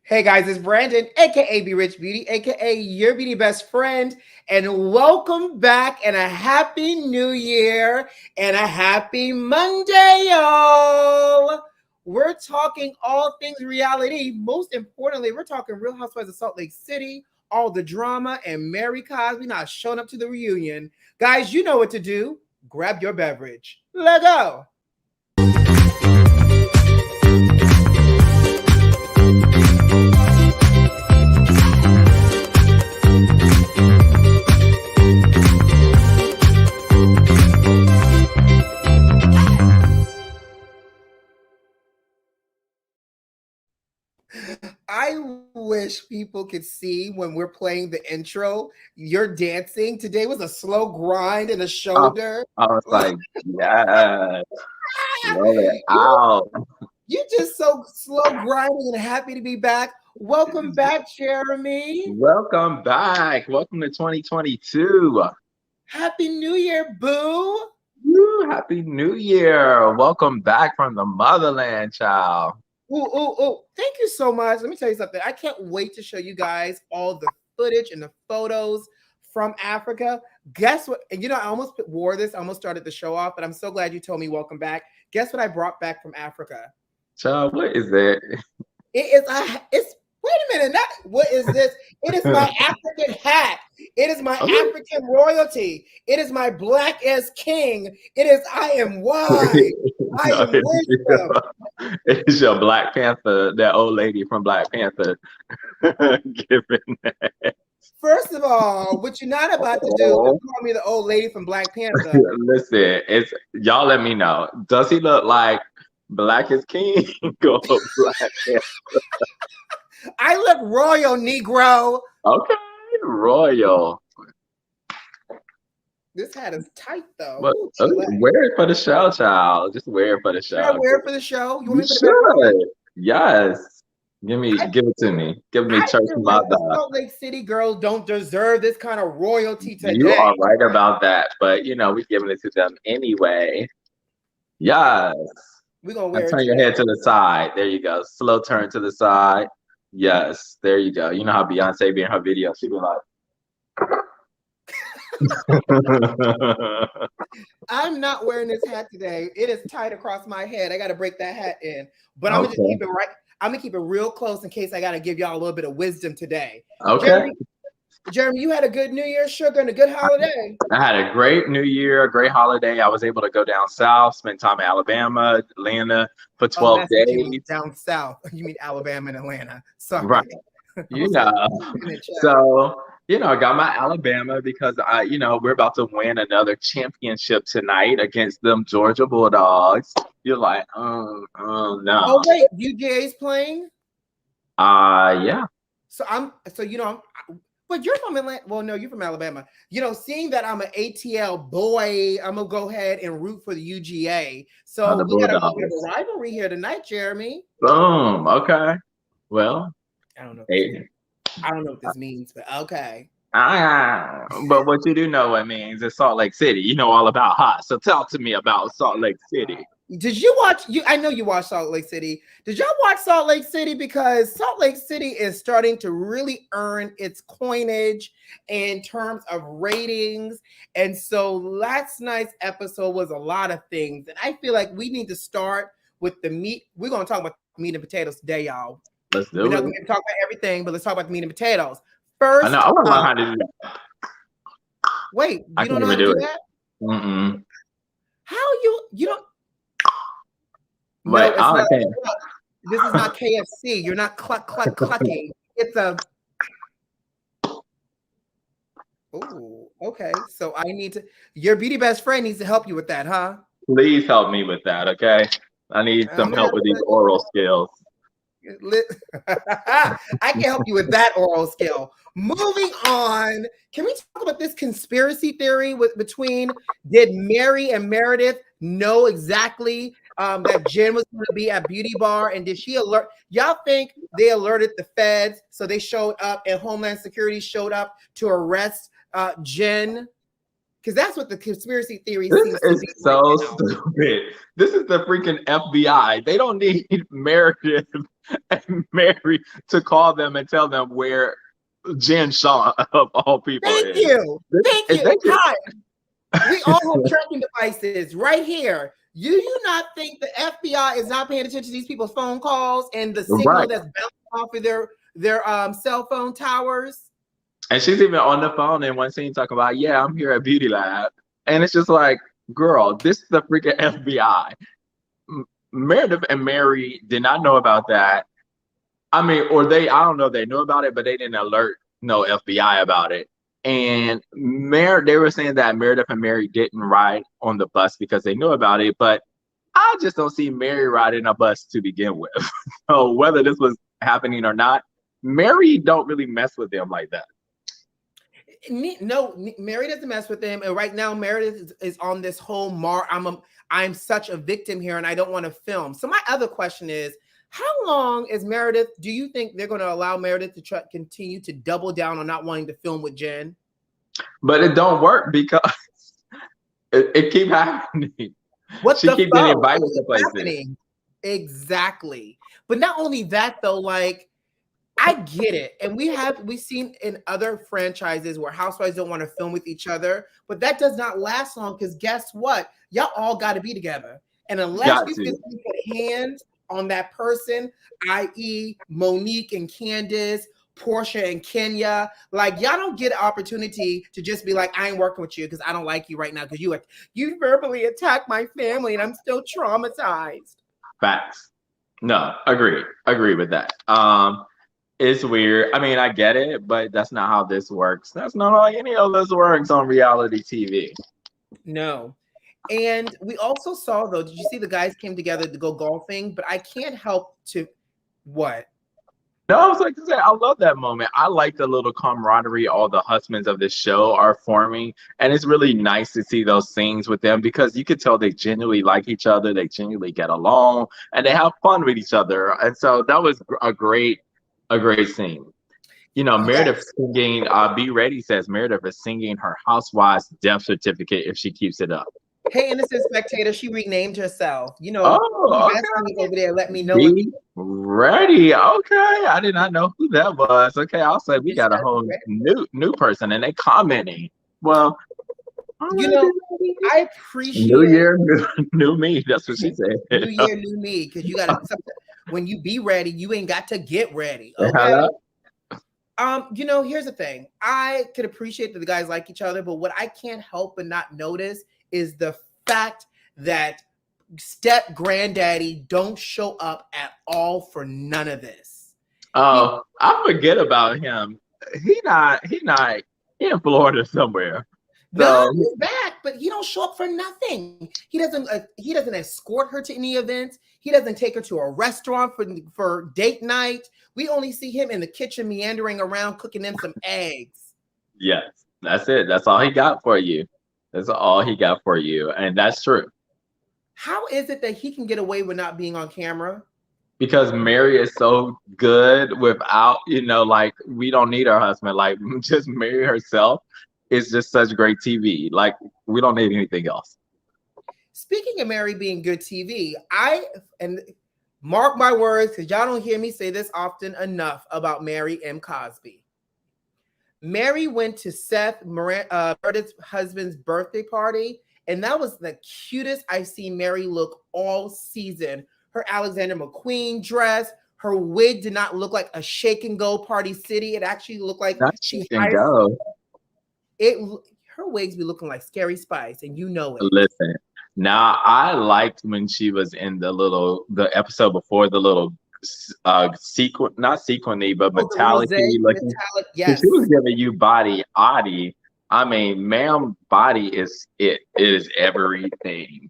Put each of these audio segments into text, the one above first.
Hey guys, it's Brandon, aka B.Rich Beauty, aka your beauty best friend, and welcome back and a happy new year and a happy Monday, y'all. We're talking all things reality. Most importantly, we're talking Real Housewives of Salt Lake City, all the drama, and Mary Cosby not showing up to the reunion. Guys, you know what to do. Grab your beverage. Let go. I wish people could see when we're playing the intro. You're dancing. Today was a slow grind and a Oh, shoulder. I was like, yes, roll it you out. you just so slow grinding and happy to be back. Welcome back, Jeremy. Welcome back. Welcome to 2022. Happy New Year, boo. Woo, Happy New Year. Welcome back from the motherland, child. Ooh, ooh, ooh. Thank you so much. Let me tell you something. I can't wait to show you guys all the footage and the photos from Africa. Guess what? And I almost wore this. I almost started the show off, but I'm so glad you told me welcome back. Guess what I brought back from Africa? Child, what is that? It's wait a minute, not what is this? It is my African hat. It is my Oh. African royalty. It is my black as king. It is I am wise. I No, am wisdom. it's your Black Panther, that old lady from Black Panther giving that. First of all, what you're not about to do is Oh. call me the old lady from Black Panther. Listen, it's y'all let me know. Does he look like Black is King or Black Panther? I look royal, Negro. Okay, royal. This hat is tight though. But Ooh, wear it for the show, child. Just wear it for the should I show. wear it for the show? You want You me to put it back on? should. Yes. Give it to me. Give me I church feel like mother. the Salt Lake City girls don't deserve this kind of royalty You today. are right about that, but we're giving it to them anyway. Yes. We're gonna And wear it turn your today. head to the side. There you go. Slow turn to the side. Yes. There you go. You know how Beyonce be in her video. She be like. I'm not wearing this hat today. It is tight across my head. I got to break that hat in, but I'm gonna just Okay. keep it right. I'm gonna keep it real close in case I got to give y'all a little bit of wisdom today. Okay. Jeremy, you had a good New Year, sugar, and a good holiday. I had a great New Year, a great holiday. I was able to go down south, spend time in Alabama, Atlanta for Oh, 12 that's what you mean days. down south. You mean Alabama and Atlanta. Sorry. Right. I You was like, know. in the chat. So, I got my Alabama because we're about to win another championship tonight against them Georgia Bulldogs. You're like, no. Oh wait, UGA's playing. Yeah. So but you're from Atlanta. Well, no, you're from Alabama. Seeing that I'm an ATL boy, I'm gonna go ahead and root for the UGA. So The we got a little bit Bulldogs. of a rivalry here tonight, Jeremy. Boom. Okay. Well, I don't know. hey. I don't know what this means, but okay. But what you do know what it means is Salt Lake City. You know all about hot. So talk to me about Salt Lake City. Did you watch? I know you watched Salt Lake City. Did y'all watch Salt Lake City? Because Salt Lake City is starting to really earn its coinage in terms of ratings. And so last night's episode was a lot of things. And I feel like we need to start with the meat. We're going to talk about meat and potatoes today, y'all. Let's do We're not it. going to talk about everything, but let's talk about the meat and potatoes. First, I know. I want to learn how to do that. Wait, I you can't don't know how even to do do it. that? Mm-mm. How you don't? Wait, No, it's I not. can't. This is not KFC. You're not clucking. It's a. Oh, okay. So I need to. Your beauty best friend needs to help you with that, huh? Please help me with that, okay? I need I'm some gonna help have with these to. oral skills. I can help you with that oral skill. Moving on, can we talk about this conspiracy theory between did Mary and Meredith know exactly that Jen was going to be at Beauty Bar, and did she alert? Y'all think they alerted the feds, so they showed up, and Homeland Security showed up to arrest Jen? Because that's what the conspiracy theory This seems to is be right so now. stupid. This is the freaking FBI. They don't need Meredith and Mary to call them and tell them where Jen Shaw of all people Thank is. you. Thank Is you. they just, Hi. We all have tracking devices right here. You not think the FBI is not paying attention to these people's phone calls and the signal right. that's bouncing off of their cell phone towers? And she's even on the phone in one scene talking about, yeah, I'm here at Beauty Lab. And it's just like, girl, this is the freaking FBI. Meredith and Mary did not know about that. I mean, or I don't know, they knew about it, but they didn't alert no FBI about it. And they were saying that Meredith and Mary didn't ride on the bus because they knew about it, but I just don't see Mary riding a bus to begin with. So whether this was happening or not, Mary don't really mess with them like that. No, Mary doesn't mess with them. And right now, Meredith is on this whole I'm such a victim here and I don't want to film. So my other question is, how long is Meredith? Do you think they're going to allow Meredith to continue to double down on not wanting to film with Jen? But it don't work because it keep happening. What She the keep getting fuck invited is to places. happening? Exactly. But not only that, though, like I get it. And we've seen in other franchises where housewives don't want to film with each other, but that does not last long because guess what? Y'all all got to be together. And unless you physically put hands on that person, i.e. Monique and Candace, Portia and Kenya, like y'all don't get an opportunity to just be like, I ain't working with you because I don't like you right now because you verbally attacked my family and I'm still traumatized. Facts. No, agree with that. It's weird. I mean, I get it, but that's not how this works. That's not how any of this works on reality TV. No. And we also saw, though, did you see the guys came together to go golfing? But I can't help to what? No, I was like to say, I love that moment. I like the little camaraderie all the husbands of this show are forming. And it's really nice to see those scenes with them because you could tell they genuinely like each other, they genuinely get along, and they have fun with each other. And so that was a great scene. You know, Meredith singing, Be Ready says Meredith is singing her housewife's death certificate if she keeps it up. Hey, innocent spectator, she renamed herself. You know, okay. over there, let me know. Be Ready. Okay. I did not know who that was. Okay, I'll say we got a whole new person and they commenting. Well, you know, I appreciate New Year, new me. That's what she said. New Year, new me. Because you gotta when you be ready, you ain't got to get ready. Okay. You know, here's the thing. I could appreciate that the guys like each other, but what I can't help but not notice is the fact that step granddaddy don't show up at all for none of this. Oh, I forget about him. He in Florida somewhere. No, he's back, but he don't show up for nothing. He doesn't escort her to any events. He doesn't take her to a restaurant for date night. We only see him in the kitchen meandering around cooking them some eggs. Yes, that's it. That's all he got for you. That's all he got for you. And that's true. How is it that he can get away with not being on camera? Because Mary is so good without, like we don't need her husband. Like just Mary herself is just such great TV. Like we don't need anything else. Speaking of Mary being good TV, and mark my words, because y'all don't hear me say this often enough about Mary M. Cosby. Mary went to Seth Meredith's husband's birthday party, and that was the cutest I've seen Mary look all season. Her Alexander McQueen dress, her wig did not look like a shake and go Party City. It actually looked like she can go. Her wigs be looking like Scary Spice, and you know it. Listen, now I liked when she was in the episode before the little sequin, not sequiny, but metallic. Yes, she was giving you body Audie. I mean, ma'am, body is everything.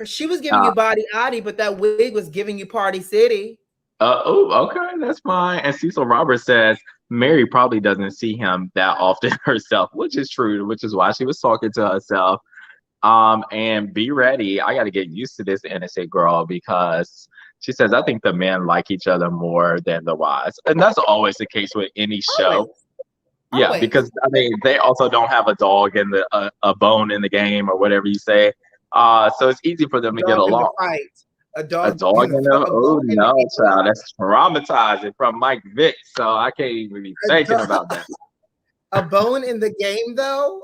She was giving you body Audie, but that wig was giving you Party City. Okay, that's fine. And Cecil Roberts says Mary probably doesn't see him that often herself, which is true, which is why she was talking to herself. And Be Ready, I got to get used to this innocent girl because she says, I think the men like each other more than the wives. And that's always the case with any show. Yeah, because I mean they also don't have a dog in the a bone in the game or whatever you say. So it's easy for them to get Dog in the along. fight. A A dog dog in the in fight. the A oh bone in the no, game. child, that's traumatizing from Mike Vick. So I can't even be A, thinking dog, about that. a bone in the game, though.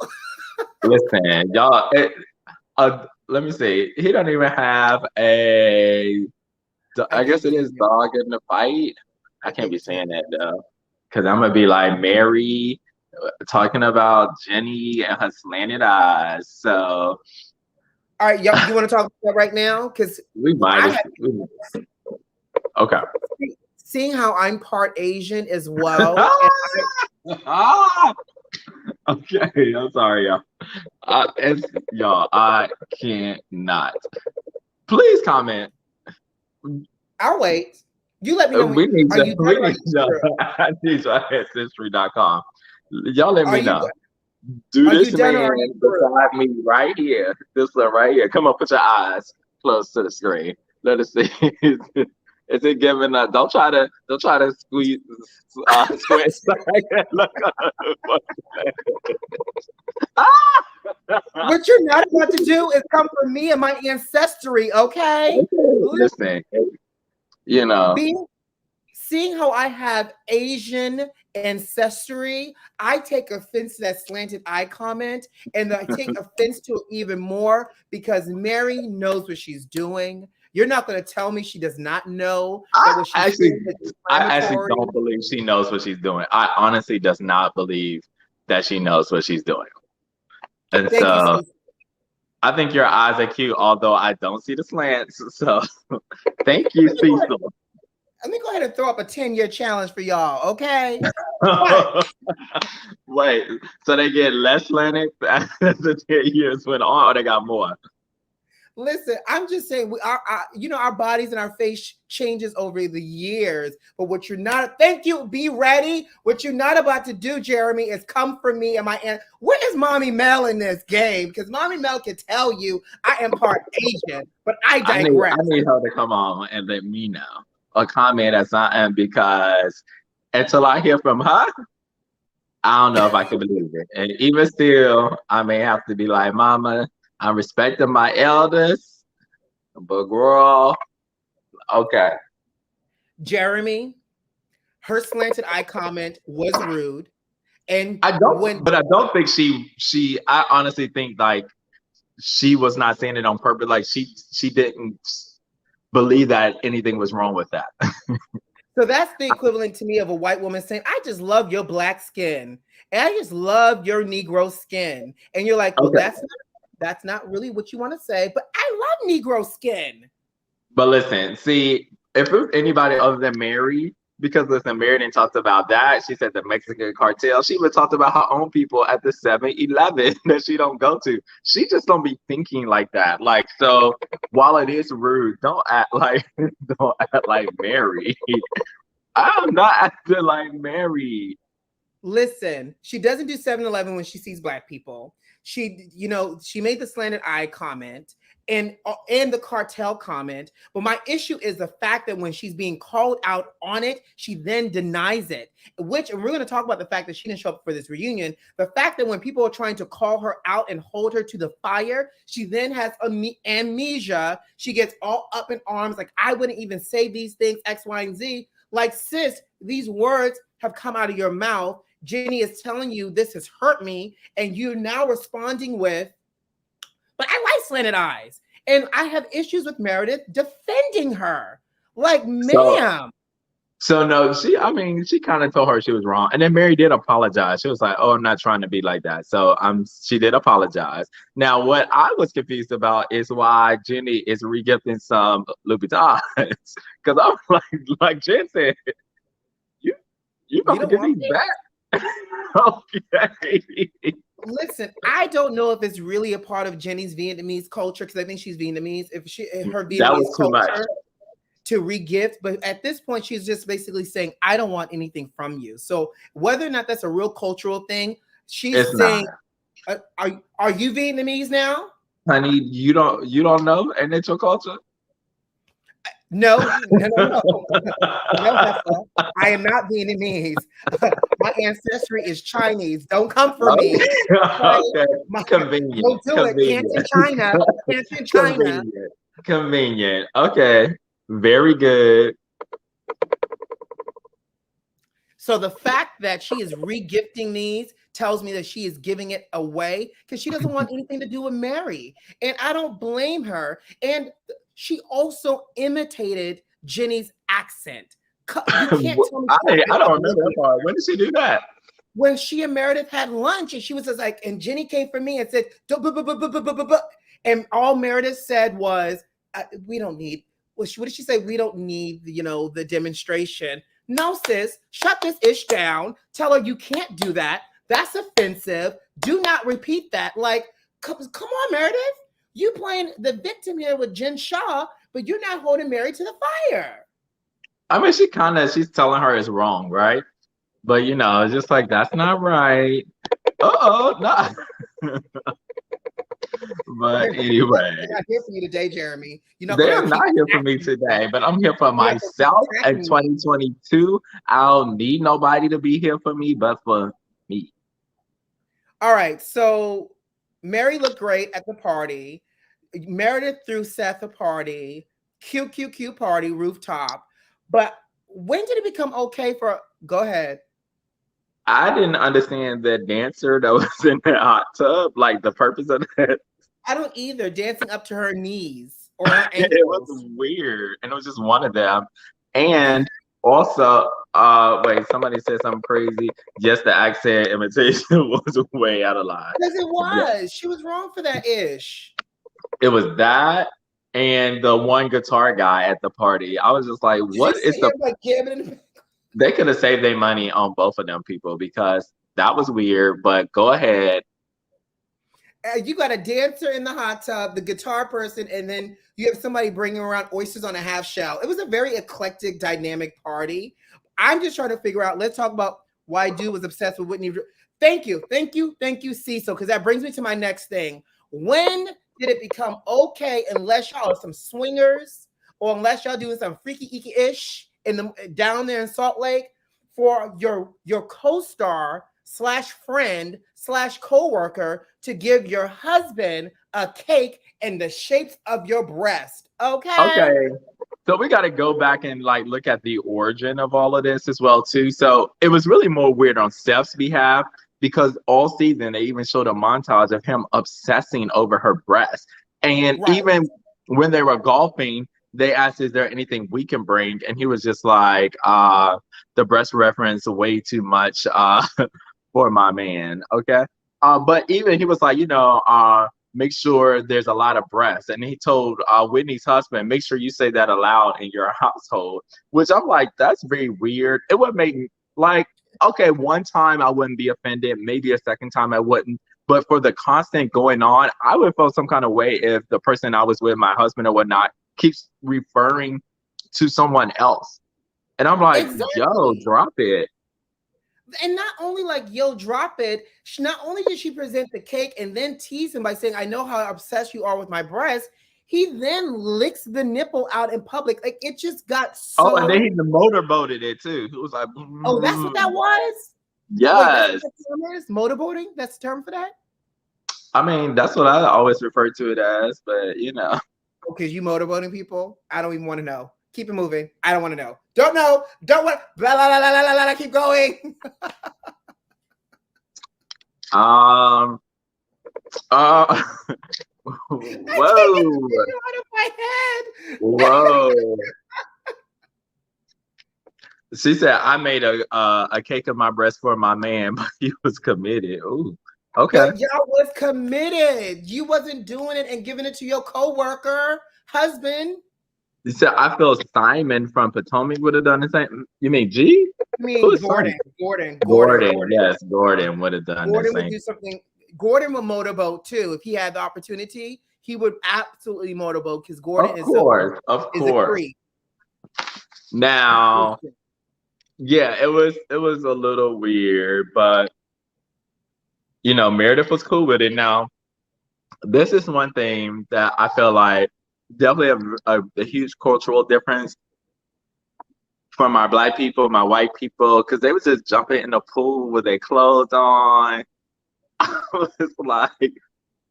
Listen, y'all. Let me see. He don't even have a. I I guess give it it to is you. dog in the fight. I I can't give be it to you. saying that though, because I'm gonna be like Mary talking about Jenny and her slanted eyes. So All right, y'all. You want to talk about that right now? Because we might I as have okay. seeing how I'm part Asian as well, and Okay, I'm sorry, y'all. Y'all, I can't not. Please comment. I'll wait. You let me know when. We need Are to. you done We or are need you to. through? I need to ancestry.com. Y'all let Are me you know. Do are you this done or man are you through? beside me right here. This one right here. Come on, put your eyes close to the screen. Let us see. Is it giving a don't try to squeeze squint look What you're not about to do is come from me and my ancestry, okay? listen, you know. Being seeing how I have Asian ancestry, I take offense to that slanted eye comment, and I take offense to it even more because Mary knows what she's doing. You're not going to tell me she does not know that what she's doing is I actually inflammatory. don't believe she knows what she's doing. I honestly does not believe that she knows what she's doing. And Thank you, so Cece. I think your eyes are cute, although I don't see the slants. So thank you, Cecil. Let me go ahead and throw up a 10-year challenge for y'all, okay? But Wait, so they get less slanted as the 10 years went on, or they got more? listen, I'm just saying, our bodies and our face changes over the years. But what you're not, thank you, be ready. What you're not about to do, Jeremy, is come for me and my aunt. Where is Mommy Mel in this game? Because Mommy Mel can tell you I am part Asian, but I digress. I need her to come on and let me know or comment or something because until I hear from her, I don't know if I can believe it. And even still, I may have to be like, Mama, I'm respecting my elders, but girl, okay. Jeremy, her slanted eye comment was rude. And I when don't, but I don't think I honestly think like she was not saying it on purpose. Like she didn't believe that anything was wrong with that. so that's the equivalent to me of a white woman saying, I just love your black skin. And I just love your Negro skin. And you're like, well, Okay. that's not really what you want to say, but I love Negro skin. But listen, see, if it was anybody other than Mary, because listen, Mary didn't talk about that. She said the Mexican cartel. She would talk about her own people at the 7-Eleven that she don't go to. She just don't be thinking like that. Like, so while it is rude, don't act like Mary. I'm not acting like Mary. Listen, she doesn't do 7-Eleven when she sees black people. She made the slanted eye comment and the cartel comment. But my issue is the fact that when she's being called out on it, she then denies it. And we're going to talk about the fact that she didn't show up for this reunion. The fact that when people are trying to call her out and hold her to the fire, she then has amnesia. She gets all up in arms, like I wouldn't even say these things, X, Y, and Z. Like, sis, these words have come out of your mouth. Jenny is telling you this has hurt me, and you're now responding with, but I like slanted eyes. And I have issues with Meredith defending her. Like, ma'am. So no, she kind of told her she was wrong. And then Mary did apologize. She was like, oh, I'm not trying to be like that. So she did apologize. Now, what I was confused about is why Jenny is regifting some Louboutins. Because I'm like Jen said, you about to give these back? Okay. Listen, I don't know if it's really a part of Jenny's Vietnamese culture, because I think she's Vietnamese. If her Vietnamese culture to regift, but at this point, she's just basically saying, I don't want anything from you. So whether or not that's a real cultural thing, she's saying, are you Vietnamese now? Honey, you don't know, and it's your culture. No, no, no, no. No, Heffa. I am not Vietnamese. My ancestry is Chinese. Don't come for me. Okay? Okay. My, Convenient. don't do it. Canton, Convenient. China. Canton, China. Convenient. Convenient. Okay. Very good. So the fact that she is regifting these tells me that she is giving it away because she doesn't want anything to do with Mary. And I don't blame her. And she also imitated Jenny's accent. You can't tell me I don't remember that part. When did she do that? when she and Meredith had lunch, and she was just like, and Jenny came for me and said, and all Meredith said was, "We don't need." What did she say? We don't need, the demonstration. No, sis, shut this ish down. Tell her you can't do that. That's offensive. Do not repeat that. Like, come on, Meredith. You playing the victim here with Jen Shaw, but you're not holding Mary to the fire. I mean, she's telling her it's wrong, right? But it's just like, that's not right. No. But anyway, they're not here for you today, Jeremy. they're not here for me today, but I'm here for myself in 2022. I don't need nobody to be here for me, but for me. All right. So Mary looked great at the party. Meredith threw Seth a party. Cute party, rooftop. But when did it become okay for? Go ahead. I didn't understand the dancer that was in the hot tub, like the purpose of that. I don't either. Dancing up to her knees or her ankles. It was weird, and it was just one of them. And also, wait, somebody said something crazy. Just the accent imitation was way out of line. Because it was. Yeah. She was wrong for that ish. It was that and the one guitar guy at the party. I was just like, what is the... Like, they could have saved their money on both of them people because that was weird, but go ahead. You got a dancer in the hot tub, the guitar person, and then you have somebody bringing around oysters on a half shell. It was a very eclectic, dynamic party. I'm just trying to figure out, let's talk about why dude was obsessed with Whitney. Thank you, Cecil, because that brings me to my next thing. When did it become okay, unless y'all are some swingers or unless y'all doing some freaky icky-ish down there in Salt Lake, for your co-star / friend / co-worker to give your husband a cake in the shapes of your breast? Okay. So we got to go back and look at the origin of all of this as well too. So it was really more weird on Steph's behalf because all season they even showed a montage of him obsessing over her breast, and even when they were golfing, they asked, is there anything we can bring? And he was just like, the breast reference way too much for my man. Okay. But even he was like, make sure there's a lot of breasts. And he told Whitney's husband, make sure you say that aloud in your household, which I'm like, that's very weird. It would make me okay, one time I wouldn't be offended. Maybe a second time I wouldn't. But for the constant going on, I would feel some kind of way if the person I was with, my husband or whatnot, keeps referring to someone else. And I'm like, yo, drop it. And not only yo, drop it. Not only did she present the cake and then tease him by saying, I know how obsessed you are with my breast. He then licks the nipple out in public. It just got so... Oh, and then he motorboated it too. It was like... Oh, that's what that was? Yes. Wait, that's what the term is? Motorboating? That's the term for that? I mean, that's what I always refer to it as, but Because you motorboating people? I don't even want to know. Keep it moving. I don't want to know. Don't know. Don't want. Blah, blah, blah, blah, blah, blah. Keep going. Whoa. Out of my head. Whoa. She said, I made a cake of my breast for my man, but he was committed. Ooh. Okay. Y'all was committed. You wasn't doing it and giving it to your co-worker, husband. You said, I feel Simon from Potomac would have done the same. You mean G? I mean Gordon. Yes, Gordon would have done Gordon the same. Would do something. Gordon would motorboat too. If he had the opportunity, he would absolutely motorboat because Gordon of course. Now, yeah, it was a little weird, but Meredith was cool with it. Now, this is one thing that I feel like definitely a huge cultural difference from our black people, my white people, because they was just jumping in the pool with their clothes on. I was like, You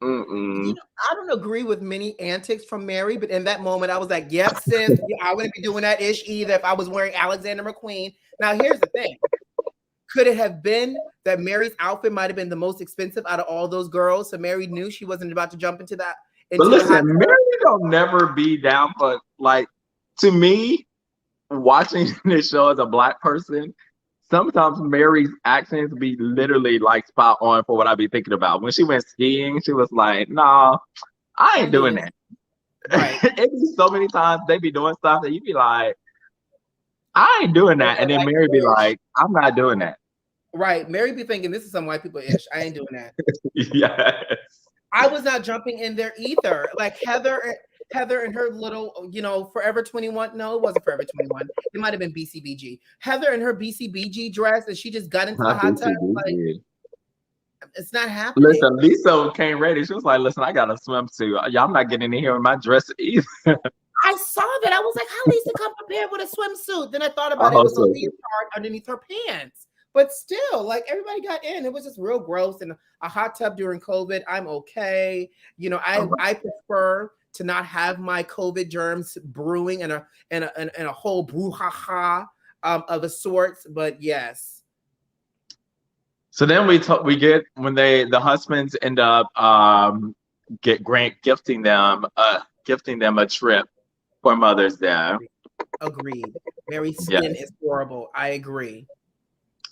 mm-mm. know, I don't agree with many antics from Mary, but in that moment, I was like, "Yep, sis, yeah, I wouldn't be doing that ish either if I was wearing Alexander McQueen." Now, here's the thing: could it have been that Mary's outfit might have been the most expensive out of all those girls? So Mary knew she wasn't about to jump into that But into the hot listen, tub. Mary don't never be down for like, to me, watching this show as a black person, sometimes Mary's accents be literally like spot on for what I be thinking about. When she went skiing, she was like, "Nah, I I ain't ain't doing doing this. that." Right. It be so many times they be doing stuff that you be like, "I ain't doing Or that," and then like Mary be ish. like, "I'm not doing that." Right. Mary be thinking this is some white people ish. I ain't doing that. Yes. I was not jumping in there either. Like Heather and her little, Forever 21. No, it wasn't Forever 21. It might have been BCBG. Heather and her BCBG dress, and she just got into the Not hot tub. Like, BCBG. it's not happening. Listen, Lisa came ready. She was like, "Listen, I got a swimsuit. Y'all not getting in here in my dress either." I saw that. I was like, how Lisa come prepared with a swimsuit? Then I thought I about it. It hope was a so. leotard underneath her pants. But still, like everybody got in. It was just real gross. And a hot tub during COVID, I'm okay. I prefer to not have my COVID germs brewing and a whole brouhaha of a sort. But yes. So then we get when the husbands end up gifting them a trip for Mother's Day. Agreed. Mary's skin Yes. is horrible. I agree.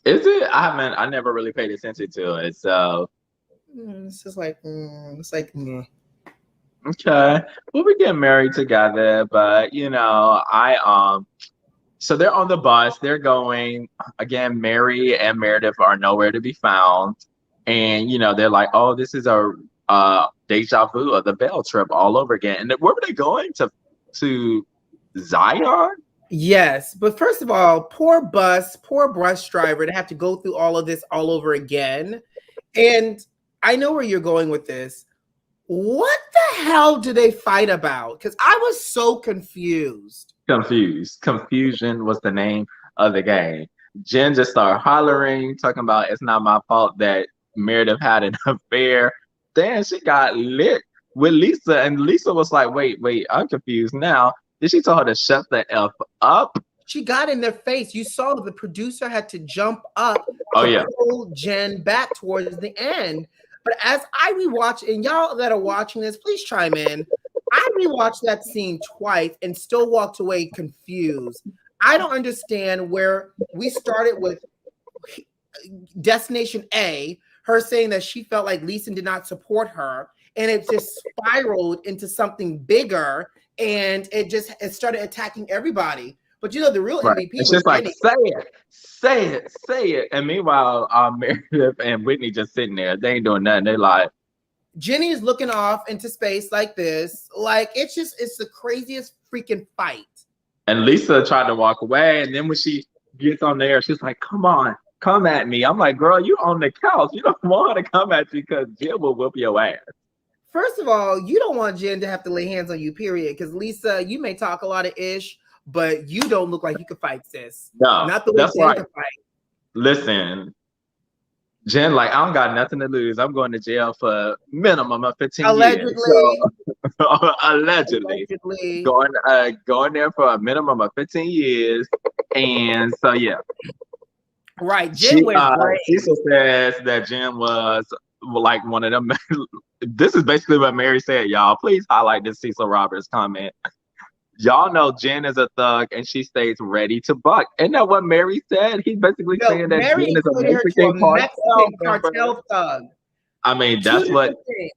Is it? I never really paid attention to it. So It's just like, it's like, okay. Well, we get married together, but so they're on the bus, they're going again, Mary and Meredith are nowhere to be found. And they're like, oh, this is a deja vu of the Bell trip all over again. And where were they going to Zion? Yes, but first of all, poor bus driver to have to go through all of this all over again. And I know where you're going with this. What the hell do they fight about? Because I was so confused. Confused. Confusion was the name of the game. Jen just started hollering, talking about it's not my fault that Meredith had an affair. Then she got lit with Lisa, and Lisa was like, wait, I'm confused now. Did she tell her to shut the F up? She got in their face. You saw the producer had to jump up Oh, to yeah. pull Jen back towards the end. But as I rewatch, and y'all that are watching this, please chime in. I rewatched that scene twice and still walked away confused. I don't understand where we started with Destination A, her saying that she felt like Lisa did not support her, and it just spiraled into something bigger, and it started attacking everybody. But the real Right. MVP It's was just like, Jenny. say it. And meanwhile, Meredith and Whitney just sitting there. They ain't doing nothing. They like, Jenny is looking off into space like this. Like it's the craziest freaking fight. and Lisa tried to walk away. And then when she gets on there, she's like, come on, come at me. I'm like, girl, you on the couch. You don't want her to come at you because Jill will whoop your ass. First of all, you don't want Jen to have to lay hands on you, period. Because Lisa, you may talk a lot of ish, but you don't look like you could fight, sis. No, Not the way that's Jen right. can fight. Listen, Jen, like, I don't got nothing to lose. I'm going to jail for minimum of 15 years. Allegedly. So, allegedly. Going there for a minimum of 15 years. And so, yeah. Right. Jen went brave. Cecil says that Jen was like one of them. This is basically what Mary said, y'all. Please highlight this Cecil Roberts comment. Y'all know Jen is a thug and she stays ready to buck. Isn't that what Mary said? He's basically saying that Mary Jen is a included her to a Mexican cartel thug. I mean, Two that's what. different things.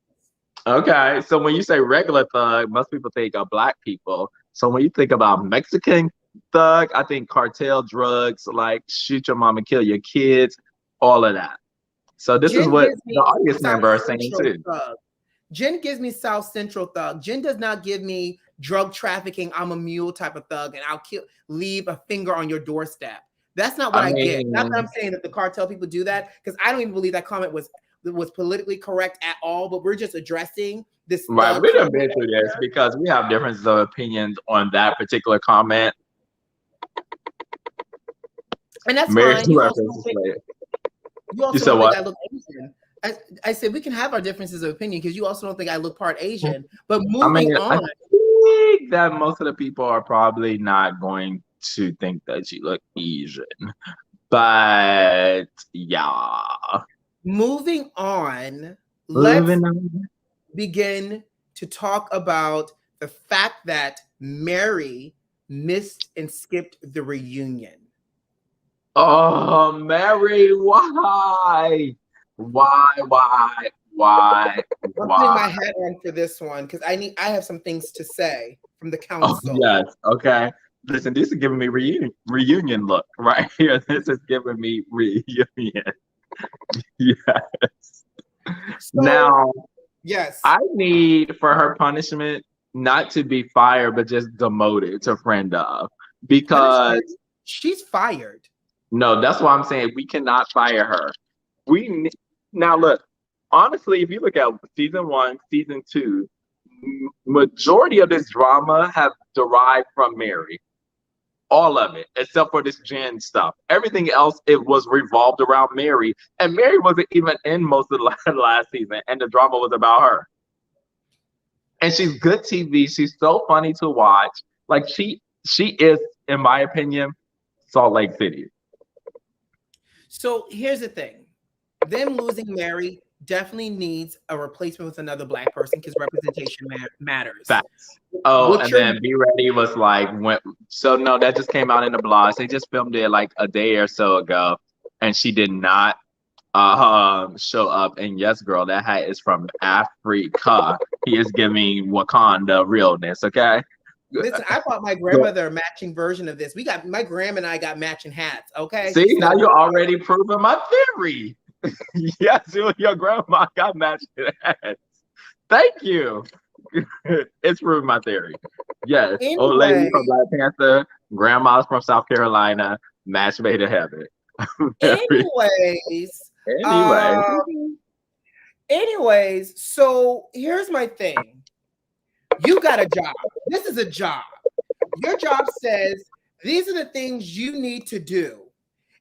Okay, so when you say regular thug, most people think of black people. So when you think about Mexican thug, I think cartel drugs, like shoot your mom and kill your kids, all of that. So this is Jen what gives me the audience South member are saying Central too. thug. Jen gives me South Central thug. Jen does not give me drug trafficking, I'm a mule type of thug, and I'll leave a finger on your doorstep. That's not what I get. Not that I'm saying that the cartel people do that, because I don't even believe that comment was was politically correct at all, but we're just addressing this Right, thug we done comment been right through this here. because we have differences of opinions on that particular comment. And that's Marriage fine. to reference slave. You You also said don't think what? I look Asian. I said we can have our differences of opinion because you also don't think I look part Asian. But I moving mean, I on, think that most of the people are probably not going to think that you look Asian. But yeah. moving on, let's Moving on. begin to talk about the fact that Mary missed and skipped the reunion. Oh, Mary, why? Why? I'm putting my hat on for this one because I have some things to say from the Oh, council. yes. Okay. Listen, this is giving me reunion look right here. This is giving me reunion. Yes. So, Now, yes, I need for her punishment not to be fired, but just demoted to friend of. Because she's fired. no, that's why I'm saying we cannot fire her. Now look, honestly, if you look at season 1, season 2, majority of this drama have derived from Mary. All of it, except for this Jen stuff. Everything else, it was revolved around Mary. And Mary wasn't even in most of the last season, and the drama was about her. And she's good TV. She's so funny to watch. Like she is, in my opinion, Salt Lake City. So here's the thing. Them losing Mary definitely needs a replacement with another Black person because representation matters. Facts. Oh, and then Be Ready was like, so no, that just came out in the blogs. They just filmed it like a day or so ago, and she did not show up. And yes, girl, that hat is from Africa. He is giving Wakanda realness. Okay. Listen, I bought my grandmother a matching version of this. My grandma and I got matching hats. Okay. See, now you're already proving my theory. Yes, you and your grandma got matching hats. Thank you. It's proved my theory. Yes. Anyway, Old lady from Black Panther, grandma's from South Carolina, match made in heaven. Anyways, so here's my thing. You got a job. This is a job. Your job says these are the things you need to do.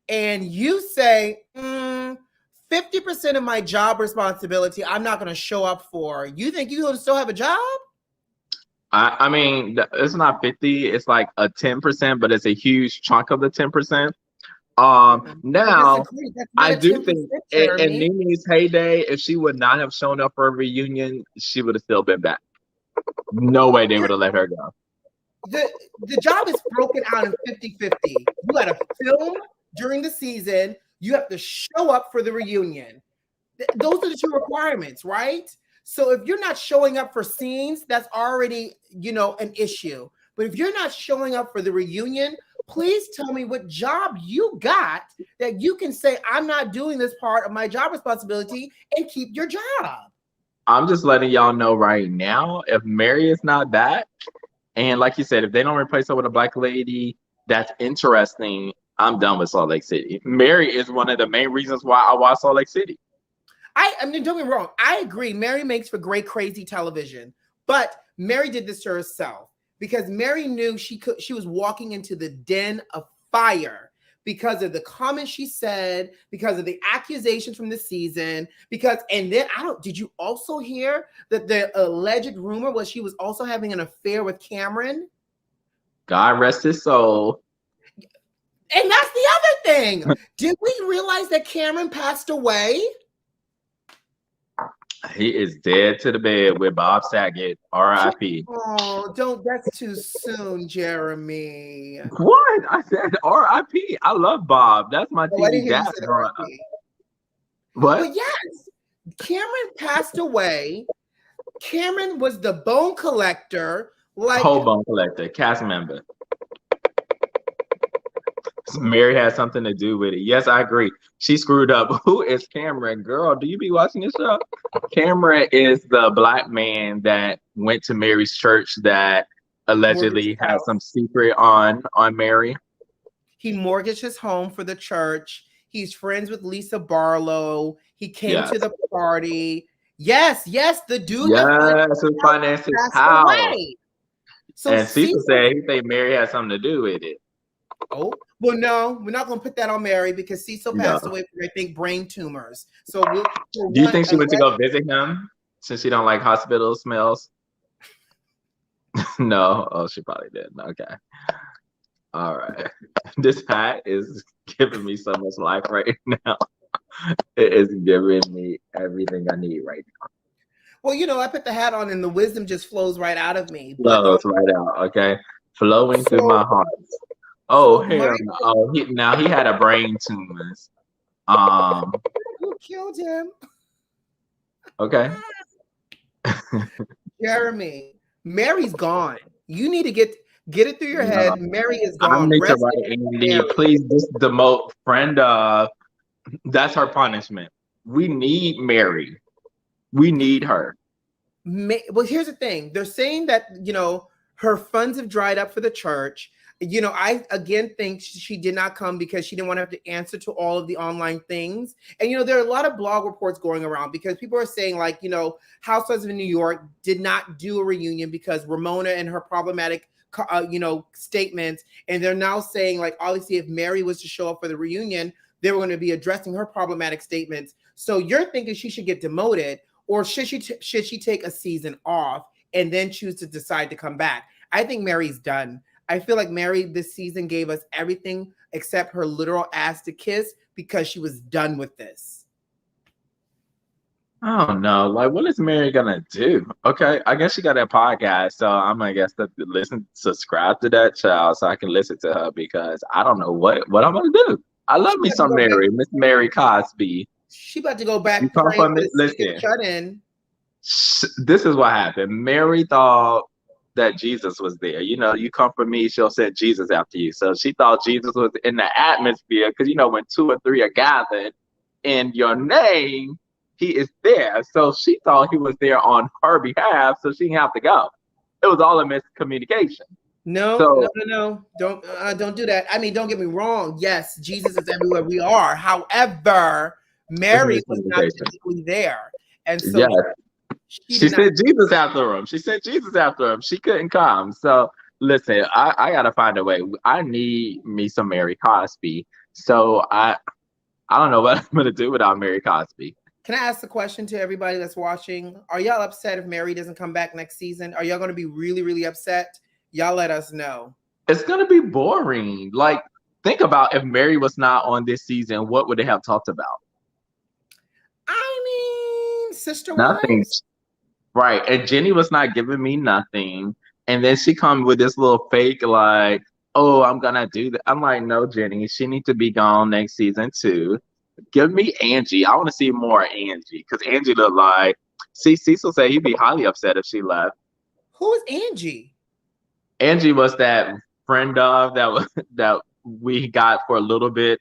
And you say, 50% of my job responsibility, I'm not going to show up for. You think you're going to still have a job? I mean, it's not 50. It's like a 10%, but it's a huge chunk of the 10%. Now, I do think in Nini's heyday, if she would not have shown up for a reunion, she would have still been back. No way they would have let her go. The job is broken out in 50-50. You got to film during the season. You have to show up for the reunion. Those are the two requirements, right? So if you're not showing up for scenes, that's already, an issue. But if you're not showing up for the reunion, please tell me what job you got that you can say, I'm not doing this part of my job responsibility and keep your job. I'm just letting y'all know right now, if Mary is not back, and like you said, if they don't replace her with a Black lady, that's interesting. I'm done with Salt Lake City. Mary is one of the main reasons why I watch Salt Lake City. I mean, don't get me wrong. I agree. Mary makes for great, crazy television, but Mary did this to herself because Mary knew she was walking into the den of fire because of the comments she said, because of the accusations from the season, did you also hear that the alleged rumor was she was also having an affair with Cameron? God rest his soul. And that's the other thing. Did we realize that Cameron passed away? He is dead to the bed with Bob Saget, R.I.P. Oh, that's too soon, Jeremy. What? I said R.I.P. I love Bob. That's my TV dad. What? But yes, Cameron passed away. Cameron was the bone collector. Whole bone collector, cast member. Mary had something to do with it. Yes, I agree. She screwed up. Who is Cameron? Girl, do you be watching this show? Cameron is the Black man that went to Mary's church that allegedly had some secret on Mary. He mortgaged his home for the church. He's friends with Lisa Barlow. He came to Yes. the party. Yes, the dude that Yes, who financed his passed house. away. So And Cecil Cecil, said he think Mary had something to do with it. oh, well, no, we're not going to put that on Mary because Cecil No. passed away from, I think, brain tumors. So we'll, for Do you one, think she went to go visit him since she don't like hospital smells? No. Oh, she probably didn't. Okay. All right. This hat is giving me so much life right now. It is giving me everything I need right now. well, I put the hat on and the wisdom just flows right out of me. But Flows right out. Okay. Flowing through so, my heart. Oh, so my hell no. Oh, now he had a brain tumor. you killed him, Okay. Jeremy. Mary's gone. You need to get it through your No. head. Mary is I gone. need to Rest write in Andy, Mary. please just demote friend of. That's her punishment. We need Mary. We need her. Well, here's the thing. They're saying that, her funds have dried up for the church. I again think she did not come because she didn't want to have to answer to all of the online things. And, there are a lot of blog reports going around because people are saying like, Housewives of New York did not do a reunion because Ramona and her problematic, statements. And they're now saying like, obviously, if Mary was to show up for the reunion, they were going to be addressing her problematic statements. So you're thinking she should get demoted, or should she take a season off and then choose to decide to come back? I think Mary's done. I feel like Mary this season gave us everything except her literal ass to kiss because she was done with this. I don't know. Like, what is Mary gonna do? Okay, I guess she got that podcast, so I'm gonna guess to subscribe to that child, so I can listen to her because I don't know what I'm gonna do. I love me some Mary, Miss Mary Cosby. She about to go You back come praying from for it. the season Listen, shut in. this is what happened. Mary thought that Jesus was there. You come from me, she'll send Jesus after you. So she thought Jesus was in the atmosphere because when 2 or 3 are gathered in your name, he is there. So she thought he was there on her behalf, so she didn't have to go. It was all a miscommunication. No. Don't do that. I mean, don't get me wrong. Yes, Jesus is everywhere we are. However, Mary was not physically there. And so yes. She said Jesus after him. She said Jesus after him. She couldn't come. So listen, I gotta find a way. I need me some Mary Cosby. So I don't know what I'm gonna do without Mary Cosby. Can I ask the question to everybody that's watching? Are y'all upset if Mary doesn't come back next season? Are y'all gonna be really, really upset? Y'all let us know. It's gonna be boring. Like, think about if Mary was not on this season, what would they have talked about? I mean, sister Nothing. wives. Right. And Jenny was not giving me nothing. And then she comes with this little fake, like, oh, I'm gonna do that. I'm like, no, Jenny, she needs to be gone next season too. Give me Angie. I want to see more Angie. Because Angie looked like, Cecil said he'd be highly upset if she left. Who is Angie? Angie was that friend of that we got for a little bit.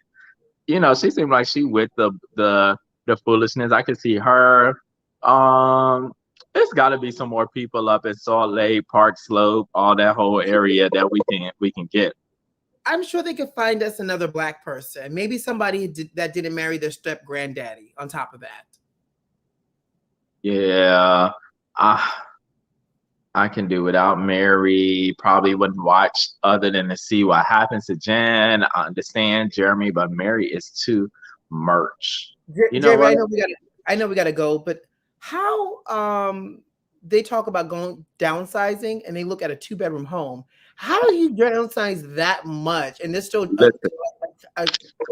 She seemed like she with the foolishness. I could see her. There's got to be some more people up in Salt Lake, Park Slope, all that whole area that we can get. I'm sure they could find us another Black person. Maybe somebody that didn't marry their step granddaddy on top of that. Yeah. I can do without Mary. Probably wouldn't watch other than to see what happens to Jen. I understand Jeremy, but Mary is too much. Jeremy, I know we gotta go, but how they talk about downsizing and they look at a 2-bedroom home. How do you downsize that much and there's still a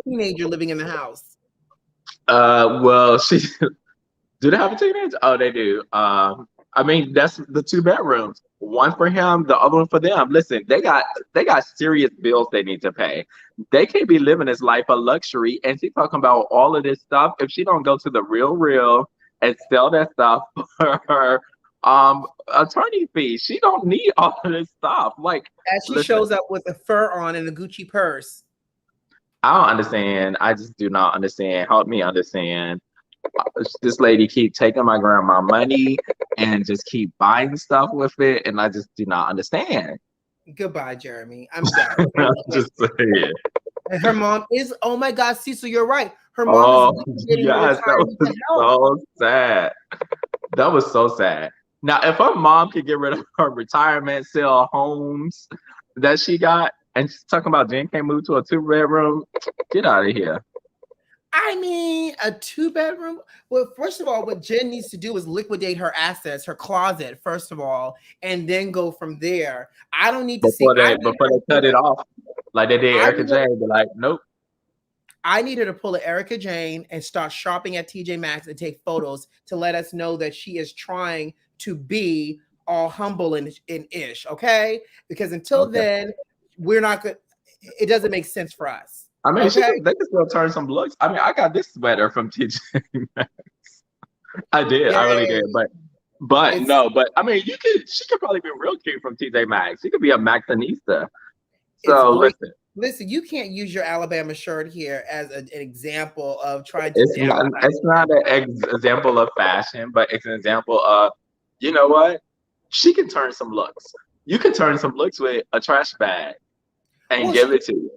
teenager living in the house? Well, do they have a teenager? Oh, they do. I mean, that's the 2 bedrooms. One for him, the other one for them. Listen, they got serious bills they need to pay. They can't be living this life of luxury. And she's talking about all of this stuff. If she don't go to the real and sell that stuff for her attorney fee, she don't need all of this stuff. Like, as she shows up with a fur on and a Gucci purse. I don't understand. I just do not understand. Help me understand. This lady keep taking my grandma money and just keep buying stuff with it, and I just do not understand. Goodbye, Jeremy. I'm done. I'm just saying. And her mom is, oh my God, Cecil, you're right. Her mom is Oh, getting the yes, that retirement to was help. so sad. That was so sad. Now, if her mom could get rid of her retirement, sell homes that she got, and she's talking about Jen can't move to a 2-bedroom, get out of here. I mean, a 2-bedroom. Well, first of all, what Jen needs to do is liquidate her assets, her closet, first of all, and then go from there. I don't need to see. Before they cut it off, like they did I Erica need her, Jane, but like, nope. I need her to pull a Erica Jane and start shopping at TJ Maxx and take photos to let us know that she is trying to be all humble and ish. Okay, because until then, we're not good. It doesn't make sense for us. I mean, Okay, they can still turn some looks. I mean, I got this sweater from TJ Maxx. I did, I really did, but no, but I mean, she could probably be real cute from TJ Maxx. She could be a Maxxinista. So listen, you can't use your Alabama shirt here as an example of trying to. It's not an example of fashion, but it's an example of, you know what? She can turn some looks. You can turn some looks with a trash bag and give it to you.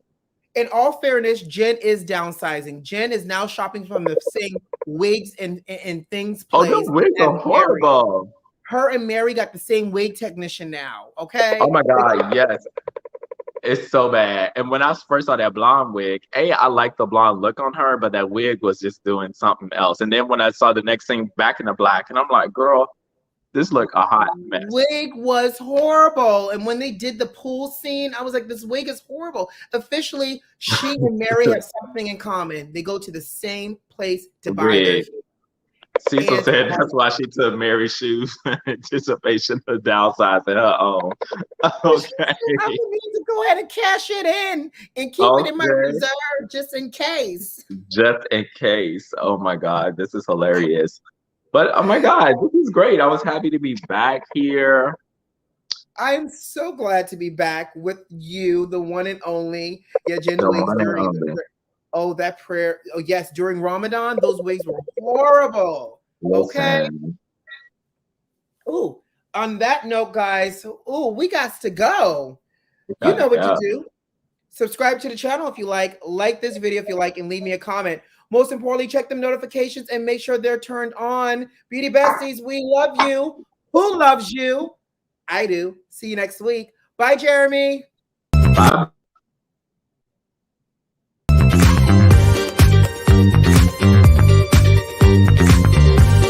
In all fairness, Jen is downsizing. Jen is now shopping from the same wigs and things. Oh, those wigs are horrible. Her and Mary got the same wig technician now. Okay. Oh my God, yes. It's so bad. And when I first saw that blonde wig, I liked the blonde look on her, but that wig was just doing something else. And then when I saw the next thing back in the black, and I'm like, girl, this look a hot mess. Wig was horrible. And when they did the pool scene, I was like, this wig is horrible. Officially, she and Mary have something in common. They go to the same place to buy their shoes. Cecil said that's why she took Mary's shoes in anticipation of downsizing her own. Okay. I need to go ahead and cash it in and keep it in my reserve just in case. Just in case. Oh my God, this is hilarious. But oh my God, this is great. I was happy to be back here. I'm so glad to be back with you, the one and only. Yeah, Jen wigs during that prayer. Oh yes, during Ramadan, those wigs were horrible. Okay. Oh, on that note, guys. Oh, we got to go. You know what to do. Subscribe to the channel if you like this video if you like, and leave me a comment. Most importantly, check them notifications and make sure they're turned on. Beauty besties, we love you. Who loves you? I do. See you next week. Bye, Jeremy. Bye.